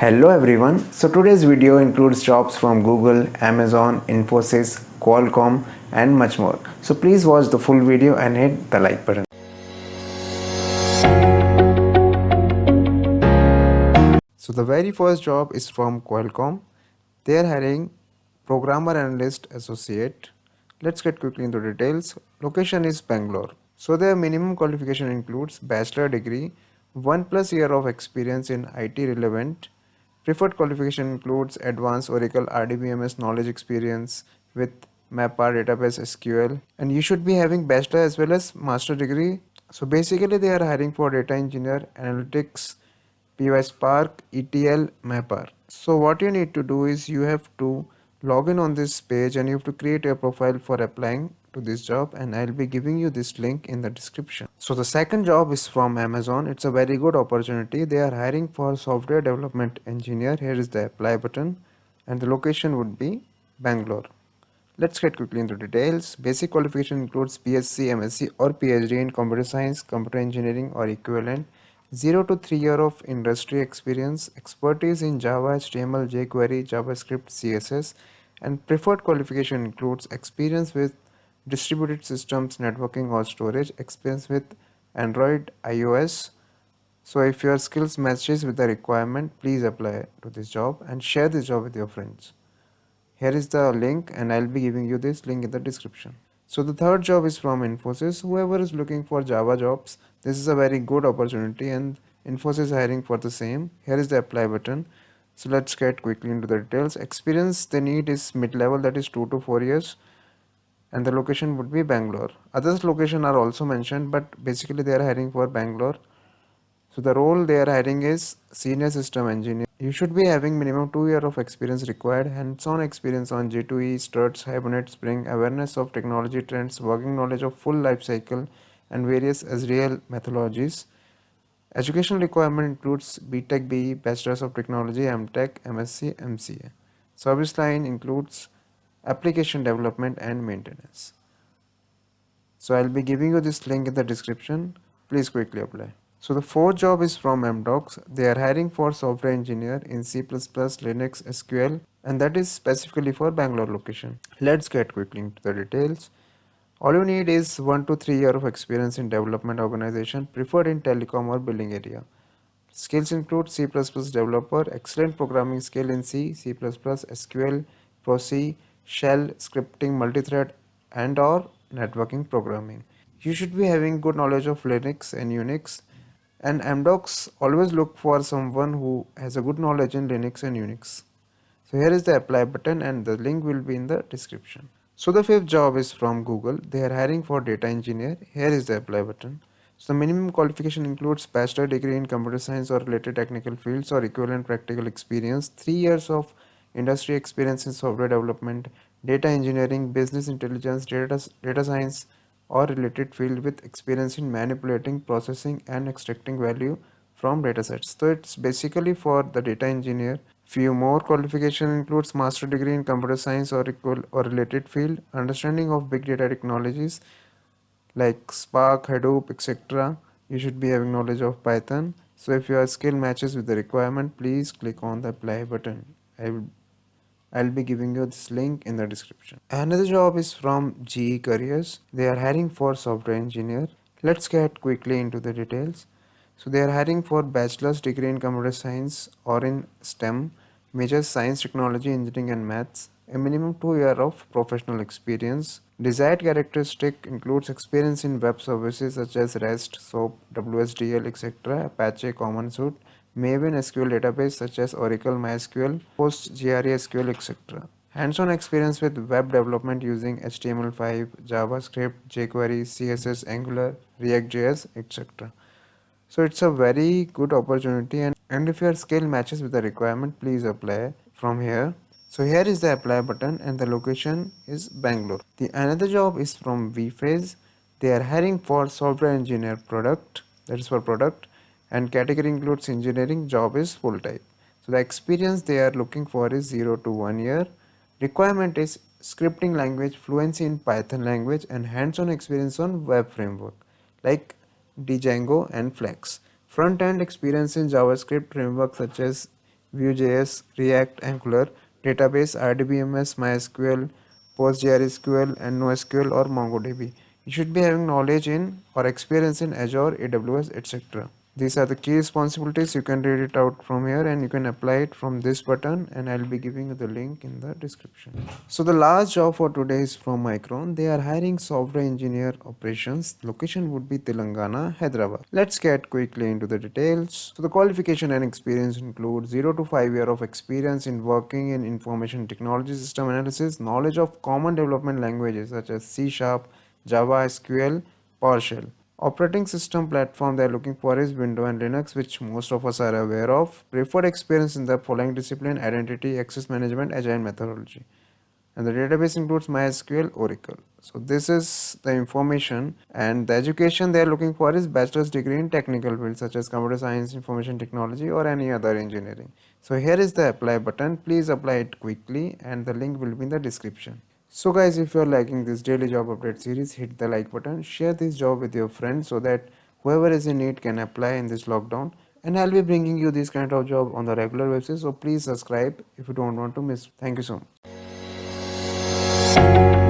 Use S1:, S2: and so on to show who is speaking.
S1: Hello everyone. So today's video includes jobs from Google, Amazon, Infosys, Qualcomm and much more. So please watch the full video and hit the like button. So the very first job is from Qualcomm. They are hiring programmer analyst associate. Let's get quickly into details. Location is Bangalore. So their minimum qualification includes bachelor degree, 1+ year of experience in IT relevant. Preferred qualification includes advanced Oracle RDBMS knowledge experience with MapR database SQL, and you should be having bachelor as well as master degree. So basically they are hiring for data engineer, analytics, PySpark, ETL, Mapper. So what you need to do is you have to log in on this page and you have to create a profile for applying to this job, and I'll be giving you this link in the description. So the second job is from Amazon. It's a very good opportunity. They are hiring for software development engineer. Here is the apply button and the location would be Bangalore. Let's get quickly into details. Basic qualification includes BSc, MSc or PhD in computer science, computer engineering or equivalent, 0 to 3 year of industry experience, expertise in Java, HTML, jQuery, JavaScript, CSS, and preferred qualification includes experience with distributed systems, networking or storage, experience with Android, iOS. So if your skills matches with the requirement, please apply to this job and share this job with your friends. Here is the link and I'll be giving you this link in the description. So the third job is from Infosys. Whoever is looking for Java jobs, this is a very good opportunity and Infosys is hiring for the same. Here is the apply button. So let's get quickly into the details. Experience they need is mid-level, that is 2 to 4 years, and the location would be Bangalore. Others location are also mentioned, but basically they are hiring for Bangalore. So the role they are hiring is senior system engineer. You should be having minimum 2 year of experience required, hands-on experience on J2E, struts, Hibernate, Spring, awareness of technology trends, working knowledge of full life cycle and various Azrael methodologies. Education requirement includes BTech BE, Bachelor's of Technology, MTech, MSc, MCA. Service line includes application development and maintenance. So I'll be giving you this link in the description. Please quickly apply. So the fourth job is from MDocs. They are hiring for software engineer in C++, Linux, SQL, and that is specifically for Bangalore location. Let's get quickly into the details. All you need is 1 to 3 year of experience in development organization, preferred in telecom or building area. Skills include C++ developer, excellent programming skill in C++, SQL, ProC, shell, scripting, multithread, and or networking programming. You should be having good knowledge of Linux and Unix, and MDocs always look for someone who has a good knowledge in Linux and Unix. So here is the apply button and the link will be in the description. So the fifth job is from Google. They are hiring for data engineer. Here is the apply button. So the minimum qualification includes bachelor degree in computer science or related technical fields or equivalent practical experience, 3 years of industry experience in software development, data engineering, business intelligence, data science or related field with experience in manipulating, processing and extracting value from datasets. So it's basically for the data engineer. Few more qualification includes master degree in computer science or equal or related field, understanding of big data technologies like Spark, Hadoop, etc. You should be having knowledge of Python. So if your skill matches with the requirement, please click on the apply button. I'll be giving you this link in the description. Another job is from GE Careers. They are hiring for software engineer. Let's get quickly into the details. So they are hiring for bachelor's degree in computer science or in STEM, major science, technology, engineering and maths, a minimum 2 year of professional experience. Desired characteristic includes experience in web services such as REST, SOAP, WSDL, etc., Apache Common Suite, Maven SQL database such as Oracle, MySQL, PostgreSQL, etc. Hands-on experience with web development using HTML5, JavaScript, jQuery, CSS, Angular, React.js, etc. So it's a very good opportunity, and if your skill matches with the requirement, please apply from here. So here is the apply button and the location is Bangalore. The another job is from vPhase. They are hiring for software engineer product, that is for product, and category includes engineering, job is full time. So the experience they are looking for is 0 to 1 year. Requirement is scripting language, fluency in Python language and hands-on experience on web framework like Django and Flex. Front-end experience in JavaScript frameworks such as Vue.js, React, Angular, database, RDBMS, MySQL, PostgreSQL, and NoSQL or MongoDB. You should be having knowledge in or experience in Azure, AWS, etc. These are the key responsibilities. You can read it out from here and you can apply it from this button, and I'll be giving you the link in the description. So the last job for today is from Micron. They are hiring software engineer operations. Location would be Telangana, Hyderabad. Let's get quickly into the details. So the qualification and experience include 0 to 5 year of experience in working in information technology system analysis, knowledge of common development languages such as C Sharp, Java, SQL, PowerShell. Operating system platform they are looking for is Windows and Linux, which most of us are aware of. Preferred experience in the following discipline: identity, access management, agile methodology. And the database includes MySQL, Oracle. So this is the information, and the education they are looking for is bachelor's degree in technical fields such as computer science, information technology, or any other engineering. So here is the apply button. Please apply it quickly, and the link will be in the description. So guys, if you are liking this daily job update series, hit the like button, share this job with your friends so that whoever is in need can apply in this lockdown. And I'll be bringing you this kind of job on the regular basis. So please subscribe if you don't want to miss. Thank you so much.